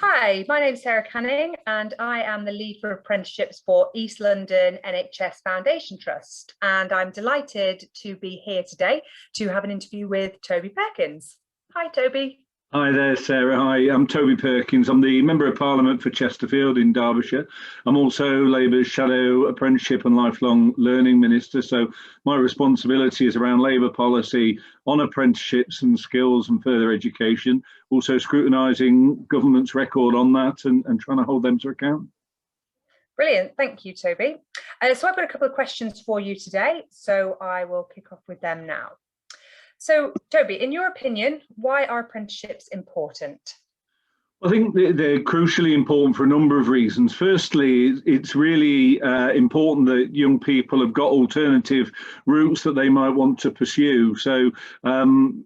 Hi, my name's Sarah Canning and I am the lead for apprenticeships for East London NHS Foundation Trust. And I'm delighted to be here today to have an interview with Tobey Perkins. Hi, Tobey. Hi there, Sarah. Hi, I'm Tobey Perkins. I'm the Member of Parliament for Chesterfield in Derbyshire. I'm also Labour's Shadow Apprenticeship and Lifelong Learning Minister. So my responsibility is around Labour policy on apprenticeships and skills and further education, also scrutinising government's record on that and trying to hold them to account. Brilliant. Thank you, Tobey. So I've got a couple of questions for you today, so I will kick off with them now. So, Tobey, in your opinion, why are apprenticeships important? I think they're crucially important for a number of reasons. Firstly, it's really important that young people have got alternative routes that they might want to pursue. So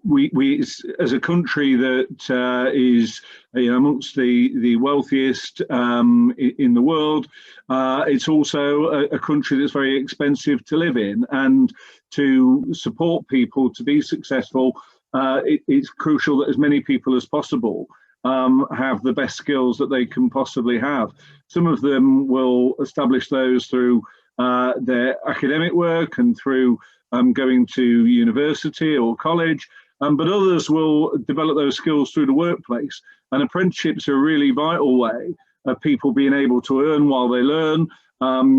we as a country that is amongst the wealthiest in the world, it's also a country that's very expensive to live in. And to support people to be successful, it's crucial that as many people as possible have the best skills that they can possibly have. Some of them will establish those through their academic work and through going to university or college, but others will develop those skills through the workplace. And apprenticeships are a really vital way of people being able to earn while they learn,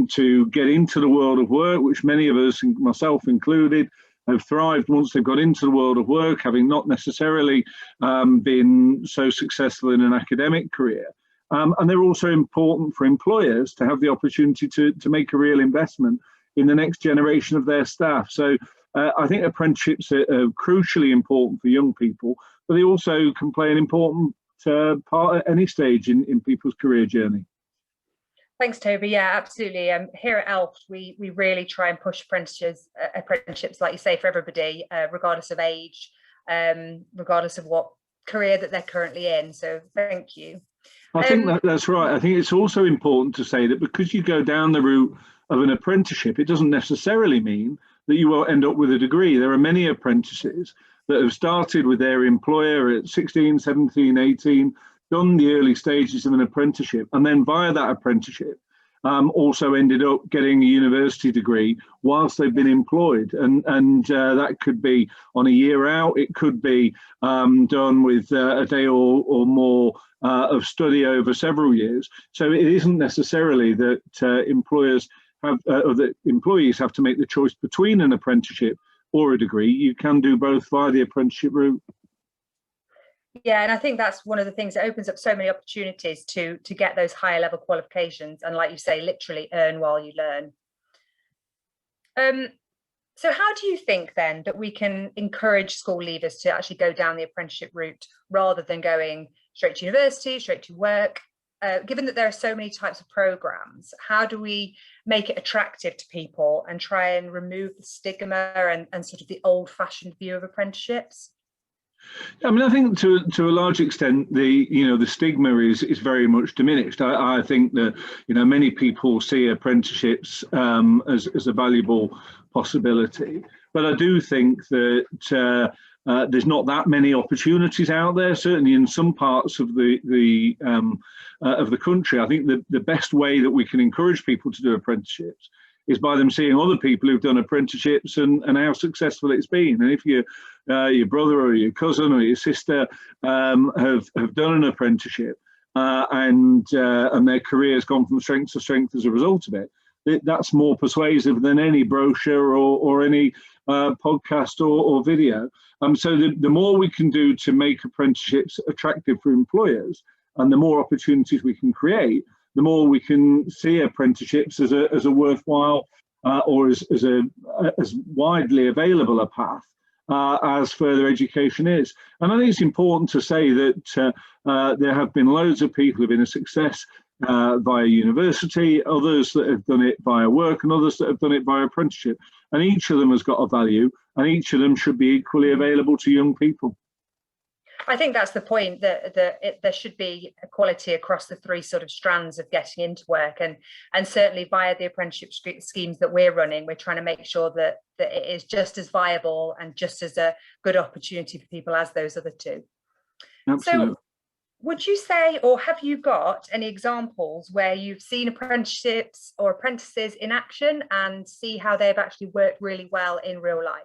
to get into the world of work, which many of us, myself included, have thrived once they've got into the world of work, having not necessarily been so successful in an academic career. And they're also important for employers to have the opportunity to make a real investment in the next generation of their staff. So I think apprenticeships are crucially important for young people, but they also can play an important part at any stage in people's career journey. Thanks, Tobey. Yeah, absolutely. Here at ELFT, we really try and push apprenticeships, like you say, for everybody, regardless of age, regardless of what career that they're currently in. So thank you. I think that's right. I think it's also important to say that because you go down the route of an apprenticeship, it doesn't necessarily mean that you will end up with a degree. There are many apprentices that have started with their employer at 16, 17, 18, done the early stages of an apprenticeship, and then via that apprenticeship also ended up getting a university degree whilst they've been employed. And that could be on a year out, it could be done with a day or more of study over several years. So it isn't necessarily that employers have, or that employees have to make the choice between an apprenticeship or a degree. You can do both via the apprenticeship route. Yeah, and I think that's one of the things that opens up so many opportunities to get those higher level qualifications and, like you say, literally earn while you learn. So how do you think then that we can encourage school leavers to actually go down the apprenticeship route rather than going straight to university, straight to work? Given that there are so many types of programs, how do we make it attractive to people and try and remove the stigma and sort of the old-fashioned view of apprenticeships? I mean, I think to a large extent, the stigma is very much diminished. I think that many people see apprenticeships as a valuable possibility, but I do think that there's not that many opportunities out there. Certainly in some parts of the country, I think the best way that we can encourage people to do apprenticeships is by them seeing other people who've done apprenticeships and how successful it's been. And if your brother or your cousin or your sister have done an apprenticeship and their career has gone from strength to strength as a result of it, that's more persuasive than any brochure or any podcast or video. So the more we can do to make apprenticeships attractive for employers and the more opportunities we can create, the more we can see apprenticeships as a worthwhile or as widely available a path as further education is. And I think it's important to say that there have been loads of people who have been a success via university, others that have done it via work, and others that have done it via apprenticeship. And each of them has got a value, and each of them should be equally available to young people. I think that's the point, that there should be equality across the three sort of strands of getting into work, and certainly via the apprenticeship schemes that we're running, we're trying to make sure that it is just as viable and just as a good opportunity for people as those other two. Absolutely. So would you say, or have you got any examples where you've seen apprenticeships or apprentices in action and see how they've actually worked really well in real life?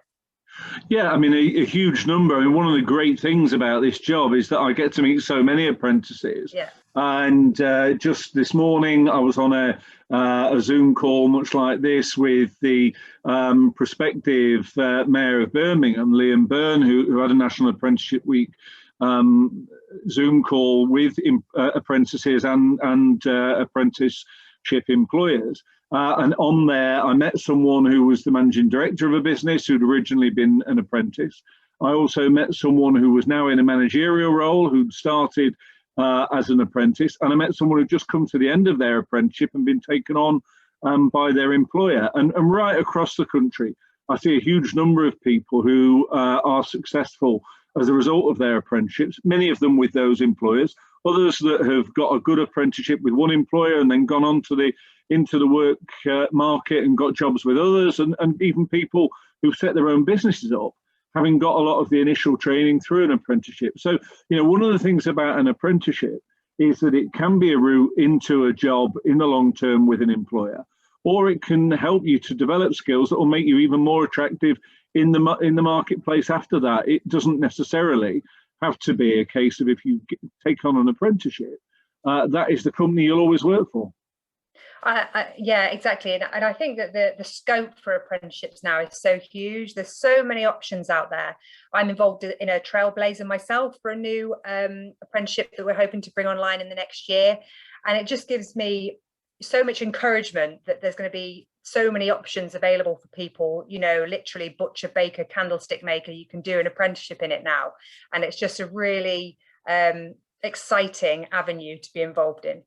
Yeah, I mean, a huge number. I mean, one of the great things about this job is that I get to meet so many apprentices. Yeah. And just this morning, I was on a Zoom call, much like this, with the prospective mayor of Birmingham, Liam Byrne, who had a National Apprenticeship Week Zoom call with apprentices and apprenticeship employers. And on there, I met someone who was the managing director of a business who'd originally been an apprentice. I also met someone who was now in a managerial role, who'd started as an apprentice. And I met someone who'd just come to the end of their apprenticeship and been taken on by their employer. And right across the country, I see a huge number of people who are successful as a result of their apprenticeships, many of them with those employers, others that have got a good apprenticeship with one employer and then gone on to into the work market and got jobs with others, and even people who've set their own businesses up, having got a lot of the initial training through an apprenticeship. So, one of the things about an apprenticeship is that it can be a route into a job in the long term with an employer, or it can help you to develop skills that will make you even more attractive in the marketplace after that. It doesn't necessarily have to be a case of, if you take on an apprenticeship, that is the company you'll always work for. Yeah, exactly. And I think that the scope for apprenticeships now is so huge. There's so many options out there. I'm involved in a trailblazer myself for a new apprenticeship that we're hoping to bring online in the next year. And it just gives me so much encouragement that there's going to be so many options available for people, literally butcher, baker, candlestick maker. You can do an apprenticeship in it now. And it's just a really exciting avenue to be involved in.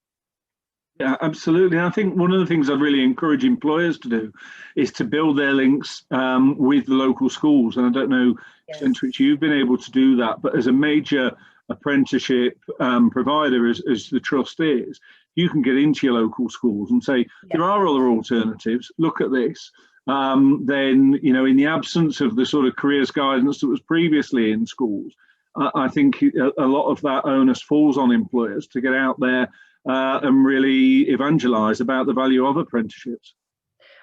Yeah, absolutely. And I think one of the things I'd really encourage employers to do is to build their links with the local schools. And I don't know the extent to which you've been able to do that, but as a major apprenticeship provider, as the trust is, you can get into your local schools and say, there are other alternatives, look at this. Then, in the absence of the sort of careers guidance that was previously in schools, I think a lot of that onus falls on employers to get out there and really evangelise about the value of apprenticeships.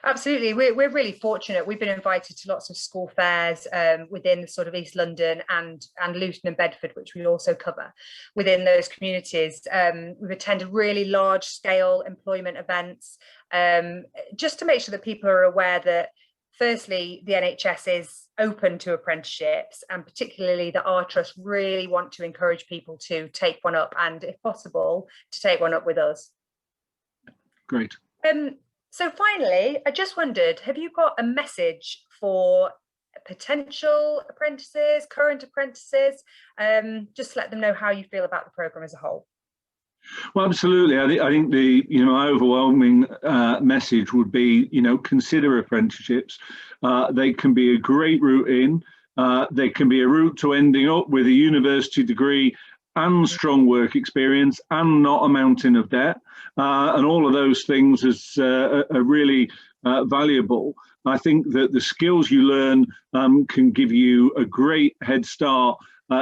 Absolutely. We're really fortunate. We've been invited to lots of school fairs within sort of East London and Luton and Bedford, which we also cover within those communities. We've attended really large scale employment events just to make sure that people are aware that, firstly, the NHS is open to apprenticeships, and particularly that our trust really want to encourage people to take one up, and if possible, to take one up with us. Great. So finally, I just wondered, have you got a message for potential apprentices, current apprentices? Just let them know how you feel about the programme as a whole. Well, absolutely. I think the my overwhelming message would be, consider apprenticeships. They can be a great route in. They can be a route to ending up with a university degree and strong work experience and not a mountain of debt. And all of those things are really valuable. I think that the skills you learn can give you a great head start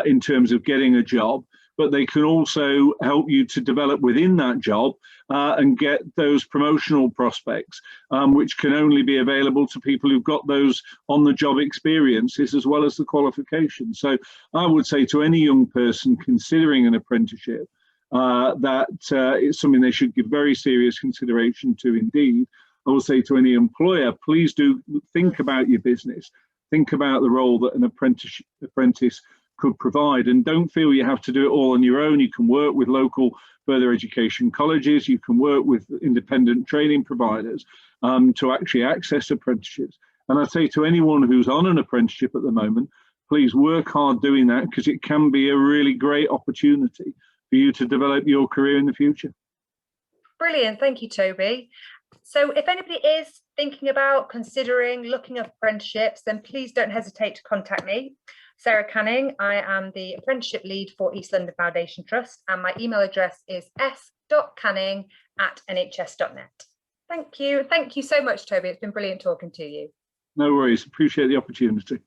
in terms of getting a job, but they can also help you to develop within that job and get those promotional prospects, which can only be available to people who've got those on-the-job experiences as well as the qualifications. So I would say to any young person considering an apprenticeship that it's something they should give very serious consideration to indeed. I will say to any employer, please do think about your business, think about the role that an apprentice could provide, and don't feel you have to do it all on your own. You can work with local further education colleges, you can work with independent training providers to actually access apprenticeships. And I say to anyone who's on an apprenticeship at the moment, please work hard doing that, because it can be a really great opportunity for you to develop your career in the future. Brilliant. Thank you, Toby. So if anybody is thinking about considering looking at apprenticeships, then please don't hesitate to contact me. Sarah Canning. I am the apprenticeship lead for East London Foundation Trust, and my email address is s.canning@nhs.net. Thank you. Thank you so much, Toby. It's been brilliant talking to you. No worries. Appreciate the opportunity.